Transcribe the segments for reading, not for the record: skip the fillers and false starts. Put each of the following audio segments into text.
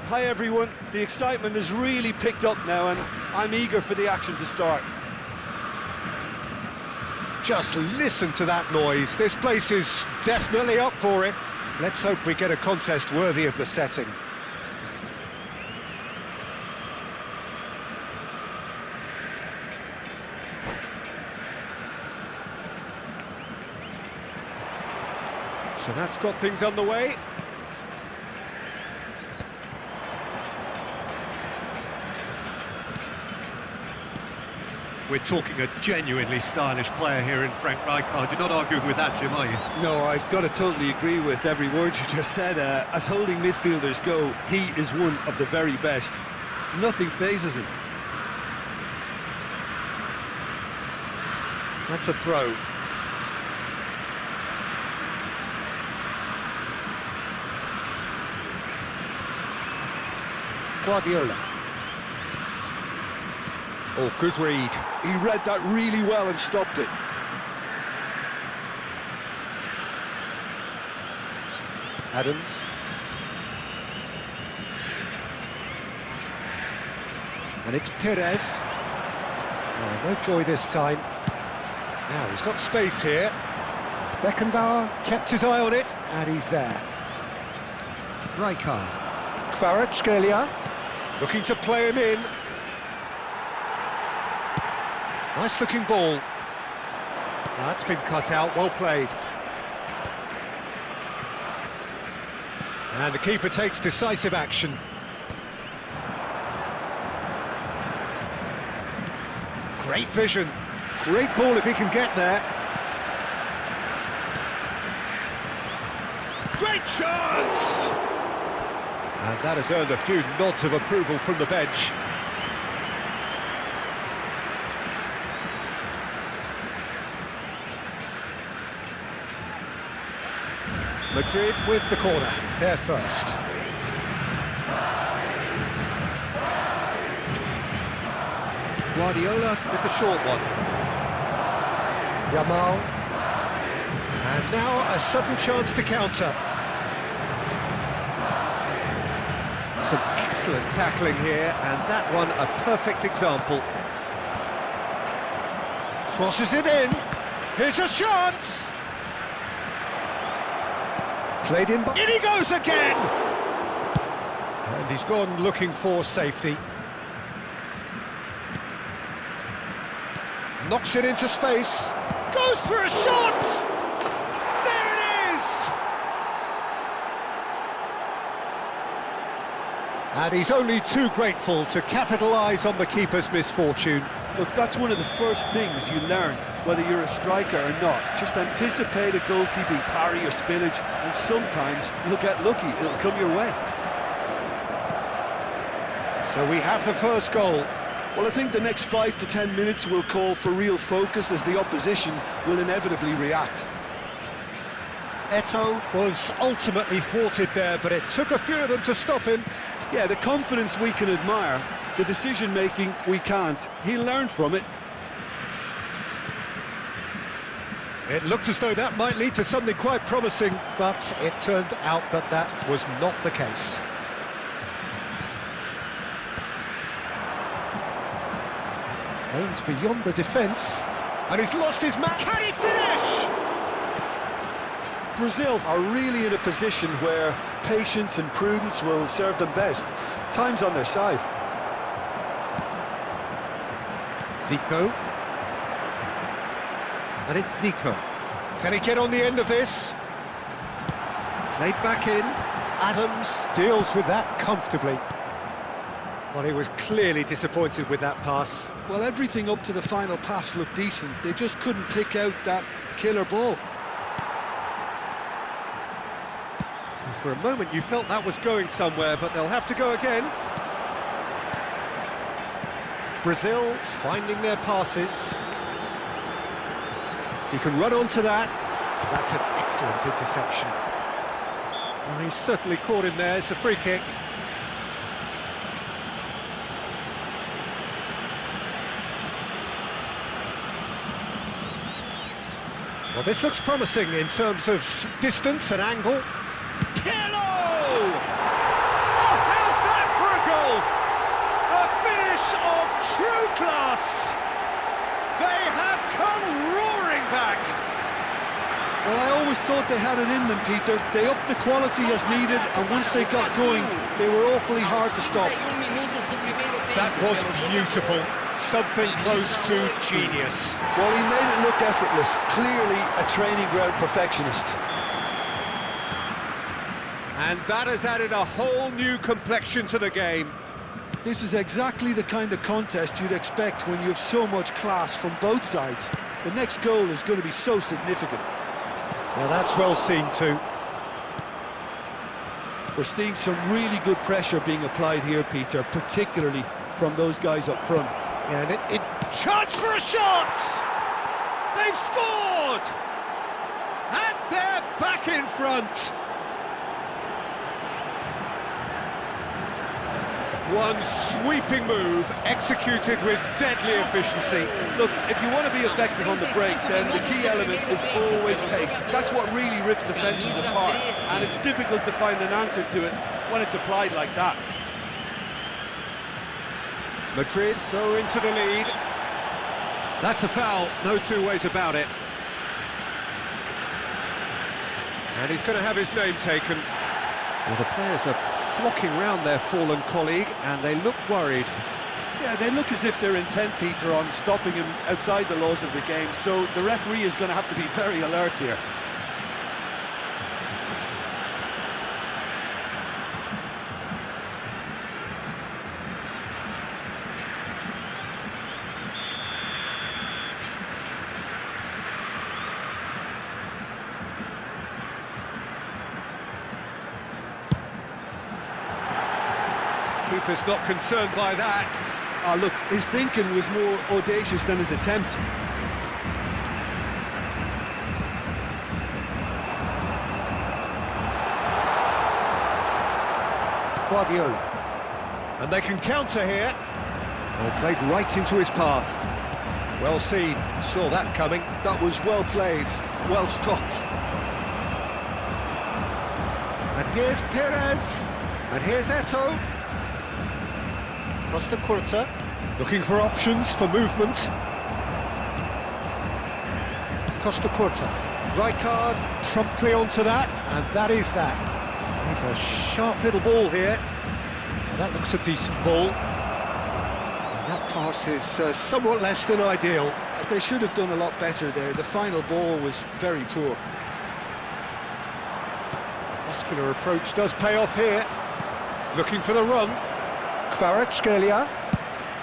Hi everyone, the excitement has really picked up now and I'm eager for the action to start. Just listen to that noise. This place is definitely up for it. Let's hope we get a contest worthy of the setting. So that's got things underway. We're talking a genuinely stylish player here in Frank Rijkaard. You're not arguing with that, Jim, are you? No, I've got to totally agree with every word you just said. As holding midfielders go, he is one of the very best. Nothing phases him. That's a throw. Guardiola. Oh, good read. He read that really well and stopped it. Adams. And it's Perez. Oh, no joy this time. Now he's got space here. Beckenbauer kept his eye on it, and he's there. Rijkaard. Kvaratskhelia looking to play him in. Nice looking ball. That's been cut out, well played. And the keeper takes decisive action. Great vision. Great ball if he can get there. Great chance! And that has earned a few nods of approval from the bench. Madrid with the corner, they're first. Guardiola with the short one. Yamal. And now a sudden chance to counter. Some excellent tackling here, and that one a perfect example. Crosses it in. Here's a chance! Played in, in he goes again! And he's gone looking for safety. Knocks it into space. Goes for a shot! There it is! And he's only too grateful to capitalise on the keeper's misfortune. Look, that's one of the first things you learn, whether you're a striker or not. Just anticipate a goalkeeping parry or spillage, and sometimes you'll get lucky, it'll come your way. So we have the first goal. Well, I think the next 5 to 10 minutes will call for real focus as the opposition will inevitably react. Eto'o was ultimately thwarted there, but it took a few of them to stop him. Yeah, the confidence we can admire, the decision-making we can't. He'll learn from it. It looked as though that might lead to something quite promising, but it turned out that that was not the case. Aimed beyond the defence, and he's lost his man. Can he finish? Brazil are really in a position where patience and prudence will serve them best. Time's on their side. Zico. And it's Zico. Can he get on the end of this? Played back in. Adams deals with that comfortably. Well, he was clearly disappointed with that pass. Well, everything up to the final pass looked decent. They just couldn't pick out that killer ball. And for a moment you felt that was going somewhere, but they'll have to go again. Brazil finding their passes. You can run onto that. That's an excellent interception. Well, he's certainly caught him there. It's a free kick. Well, this looks promising in terms of distance and angle. Tillo! Oh, how's that Well, I always thought they had it in them, Peter. They upped the quality as needed, and once they got going, they were awfully hard to stop. That was beautiful. Something close to genius. Well, he made it look effortless. Clearly a training ground perfectionist. And that has added a whole new complexion to the game. This is exactly the kind of contest you'd expect when you have so much class from both sides. The next goal is going to be so significant. Now that's well seen too. We're seeing some really good pressure being applied here, Peter, particularly from those guys up front. Yeah, and it chance for a shot! They've scored! And they're back in front! One sweeping move, executed with deadly efficiency. Look, if you want to be effective on the break, then the key element is always pace. That's what really rips defences apart, and it's difficult to find an answer to it when it's applied like that. Madrid go into the lead. That's a foul, no two ways about it. And he's going to have his name taken. Well, the players are flocking round their fallen colleague, and they look worried. Yeah, they look as if they're intent, Peter, on stopping him outside the laws of the game, so the referee is going to have to be very alert here. Keeper's not concerned by that. Ah, look, his thinking was more audacious than his attempt. Guardiola. And they can counter here. Well, played right into his path. Well seen, saw that coming. That was well played, well stopped. And here's Perez. And here's Eto'o. Costa Curta, looking for options for movement. Costa Curta, Rijkaard promptly onto that, and that is that. He's a sharp little ball here. Now that looks a decent ball. And that pass is somewhat less than ideal. They should have done a lot better there. The final ball was very poor. Muscular approach does pay off here. Looking for the run. Kvaratskhelia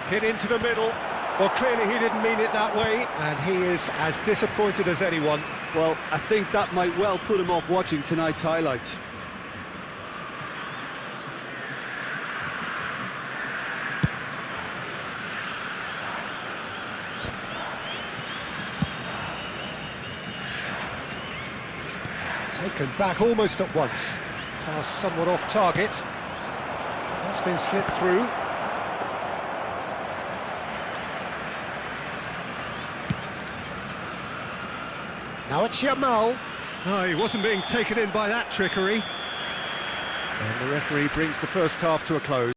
hit into the middle. Well, clearly he didn't mean it that way, and he is as disappointed as anyone. Well, I think that might well put him off watching tonight's highlights. Taken back almost at once. Pass somewhat off target. That's been slipped through. Now it's Yamal. No, he wasn't being taken in by that trickery. And the referee brings the first half to a close.